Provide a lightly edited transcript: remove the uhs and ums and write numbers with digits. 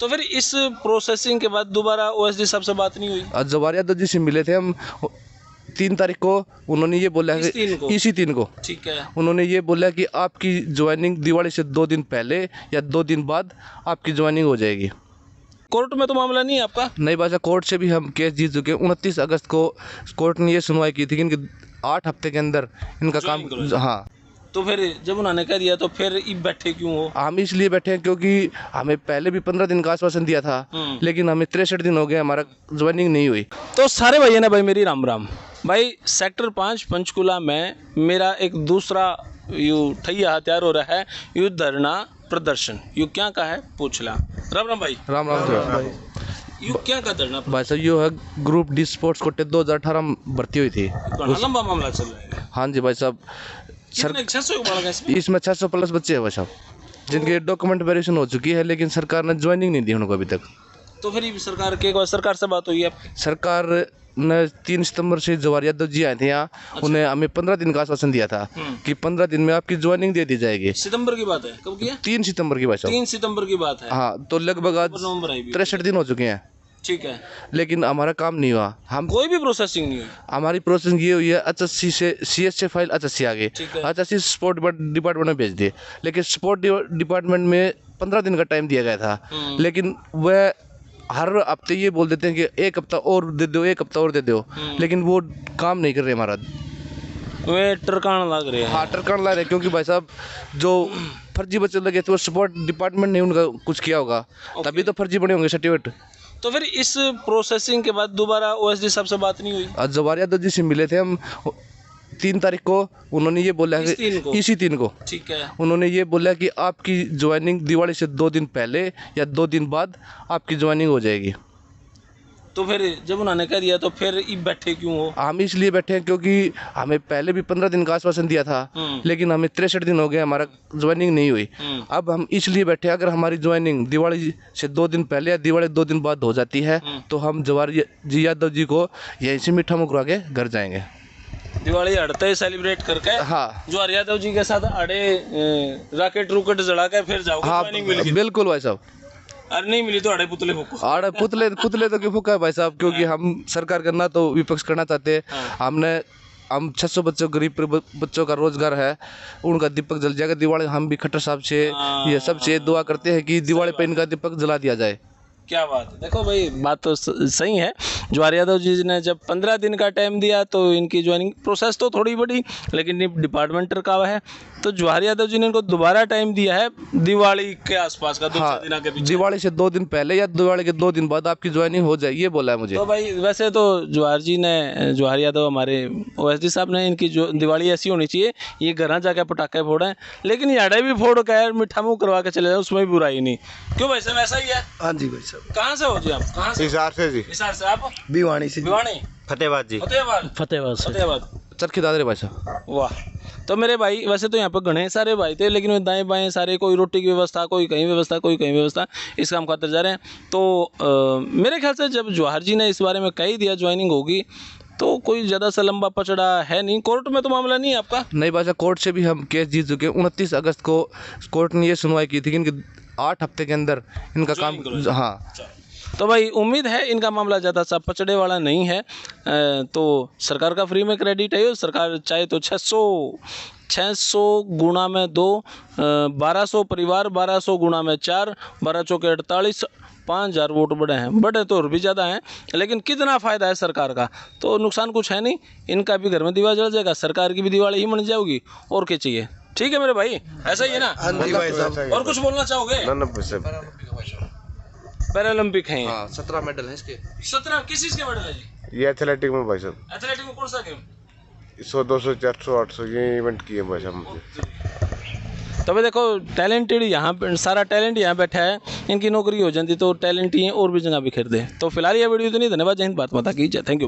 तो फिर इस प्रोसेसिंग के बाद दोबारा ओएसडी साहब से बात नहीं हुई? आज जवाहर यादव जी से मिले थे हम 3 तारीख को। उन्होंने ये बोला इस तीन को? इसी 3 को। ठीक है। उन्होंने ये बोला कि आपकी ज्वाइनिंग दिवाली से 2 दिन पहले या 2 दिन बाद आपकी ज्वाइनिंग हो जाएगी। कोर्ट में तो मामला नहीं है आपका? नहीं बादशाह, कोर्ट से भी हम केस जीत चुके हैं। 29 अगस्त को कोर्ट ने ये सुनवाई की थी कि इनके 8 हफ्ते के अंदर इनका काम। हाँ, तो फिर जब उन्होंने कह दिया तो फिर बैठे क्यों हो? हम इसलिए बैठे हैं क्योंकि हमें पहले भी 15 दिन का आश्वासन दिया था, लेकिन हमें 63 दिन हो गए, हमारा ज्वाइनिंग नहीं हुई। तो सारे भाई ने भाई मेरी राम राम भाई। सेक्टर 5 पंचकुला में मेरा एक दूसरा यू ठैया हथियार हो रहा है, यू धरना प्रदर्शन। यू क्या का है पूछ ला। राम राम भाई। राम राम भाई। यू क्या का धरना भाई साहब, ये है ग्रुप डी स्पोर्ट्स कोटे 2018 में भर्ती हुई थी। लंबा मामला चल रहा है। हाँ जी भाई साहब। इसमें 600 प्लस बच्चे हैं भाई साहब, जिनके डॉक्यूमेंट वेरिफिकेशन हो चुकी है, लेकिन सरकार ने ज्वाइनिंग नहीं दी उनको अभी तक। तो फिर सरकार से बात हुई है आपकी? सरकार ने 3 सितंबर से जवाहर यादव जी आए थे यहाँ। अच्छा। उन्हें हमें 15 दिन का आश्वासन दिया था कि 15 दिन में आपकी ज्वाइनिंग दे दी जाएगी। सितंबर की बात है? कब की? 3 सितंबर की भाई साहब। 3 सितंबर की बात है। हाँ, तो लगभग आज 63 दिन हो चुके हैं। ठीक है, लेकिन हमारा काम नहीं हुआ। हम कोई भी प्रोसेसिंग नहीं हुई। हमारी प्रोसेसिंग ये हुई है, HSC से CS से फाइल HSC आ गई, HSC स्पोर्ट डिपार्टमेंट में भेज दिए, लेकिन स्पोर्ट डिपार्टमेंट में 15 दिन का टाइम दिया गया था, लेकिन वह हर हफ्ते ये बोल देते हैं कि 1 हफ्ता और दे दो, 1 हफ्ता और दे दो, लेकिन वो काम नहीं कर रहे हमारा। वे टरकान लग रहे हैं। हाँ, टरकान ला रहे हैं, क्योंकि भाई साहब जो फर्जी बच्चे लगे थे वो स्पोर्ट डिपार्टमेंट ने उनका कुछ किया होगा, तभी तो फर्जी बने होंगे सर्टिफिकेट। तो फिर इस प्रोसेसिंग के बाद दोबारा ओएसडी साहब से बात नहीं हुई? आज जवाहर यादव जी से मिले थे हम 3 तारीख को। उन्होंने ये बोला इसी 3 को। ठीक है। उन्होंने ये बोला कि आपकी ज्वाइनिंग दिवाली से 2 दिन पहले या 2 दिन बाद आपकी ज्वाइनिंग हो जाएगी। तो फिर जब उन्होंने कह दिया तो फिर बैठे क्यों हो? हम इसलिए बैठे हैं क्योंकि हमें पहले भी 15 दिन का आश्वासन दिया था, लेकिन हमें 63 दिन हो गए, हमारा ज्वाइनिंग नहीं हुई। अब हम इसलिए बैठे, अगर हमारी ज्वाइनिंग दिवाली से 2 दिन पहले या दिवाली 2 दिन बाद हो जाती है तो हम जवाहर जी यादव जी को यहीं से मीठा मुकरा के घर जाएंगे। दिवाली अड़ते सेलिब्रेट करके, हाँ, जवाहर यादव जी के साथ अड़े रॉकेट रूकेट जला के फिर जाओगे। हाँ, बिल्कुल भाई साहब। अरे नहीं मिली तो अड़े पुतले फूको। अड़े पुतले तो क्यों फूका है भाई साहब, क्योंकि हम सरकार करना तो विपक्ष करना चाहते हैं। हम 600 बच्चों, गरीब बच्चों का रोजगार है, उनका दीपक जल जाएगा दिवाली। हम भी खट्टर साहब से ये सबसे दुआ करते हैं कि दिवाली पे इनका दीपक जला दिया जाए। क्या बात है। देखो भाई, बात तो सही है। जवाहर यादव जी ने जब 15 दिन का टाइम दिया तो इनकी ज्वाइनिंग प्रोसेस तो थोड़ी बड़ी, लेकिन डिपार्टमेंटल का है, तो जवाहर यादव जी ने इनको दोबारा टाइम दिया है दिवाली के आसपास का, 2-4 दिन के पीछे। दिवाली से 2 दिन पहले या दिवाली के 2 दिन बाद आपकी ज्वाइनिंग हो जाए, ये बोला है मुझे। तो भाई वैसे तो जवाहर यादव हमारे ओएसडी साहब ने इनकी जो दिवाली ऐसी होनी चाहिए, ये घर जाकर पटाखे फोड़े, लेकिन ये अड़े भी फोड़ कर मीठा मुँह करवा के चले जाए, उसमें भी बुराई नहीं। क्यों भाई साहब, ऐसा ही है? हाँ जी भाई साहब। कहाँ से हो जी आप? कहाँ से? हिसार से जी। हिसार से। आप? भिवानी से। भिवानी, फतेहाबाद जी। फतेहाबाद चरखी दादरे भाई साहब। वाह। तो मेरे भाई, वैसे तो यहाँ पर घने सारे भाई थे, लेकिन दाएं बाएं सारे, कोई रोटी की व्यवस्था, कोई कहीं व्यवस्था, कोई कहीं व्यवस्था, इस काम खातर जा रहे हैं। तो मेरे ख्याल से जब जवाहर जी ने इस बारे में कह ही दिया ज्वाइनिंग होगी, तो कोई ज़्यादा सा लंबा पचड़ा है नहीं। कोर्ट में तो मामला नहीं है आपका? नहीं बादशाह, कोर्ट से भी हम केस जीत चुके हैं। 29 अगस्त को कोर्ट ने ये सुनवाई की थी कि इनके 8 हफ्ते के अंदर इनका काम। हाँ, तो भाई उम्मीद है इनका मामला ज़्यादा सा पचड़े वाला नहीं है। तो सरकार का फ्री में क्रेडिट है। सरकार चाहे तो 600 गुणा में 2, 1200 परिवार, 1200 गुणा में 4, 12 चौके 48, 5000 वोट बढ़े तो और भी ज़्यादा हैं, लेकिन कितना फ़ायदा है सरकार का? तो नुकसान कुछ है नहीं। इनका भी घर में दीवा जल जाएगा, सरकार की भी दिवाली ही मन जाएगी, और क्या चाहिए। ठीक है मेरे भाई, ऐसा ही है ना? और कुछ बोलना चाहोगे? पैरालंपिक हैं। हाँ, 17 मेडल हैं इसके। 17 किस चीज़ के मेडल है जी? ये एथलेटिक में भाई साहब। एथलेटिक में कौन सा गेम? 100, 200, 400, 800 ये इवेंट किए भाई साहब मुझे। तो भाई देखो, टैलेंटेड यहाँ पे सारा टैलेंट यहाँ बैठा है। इनकी नौकरी हो जाती तो टैलेंट ही और भी जगह बिखेर दे। तो फिलहाल ये वीडियो तो नहीं। धन्यवाद। जय हिंद। बात मता की जय। Thank you.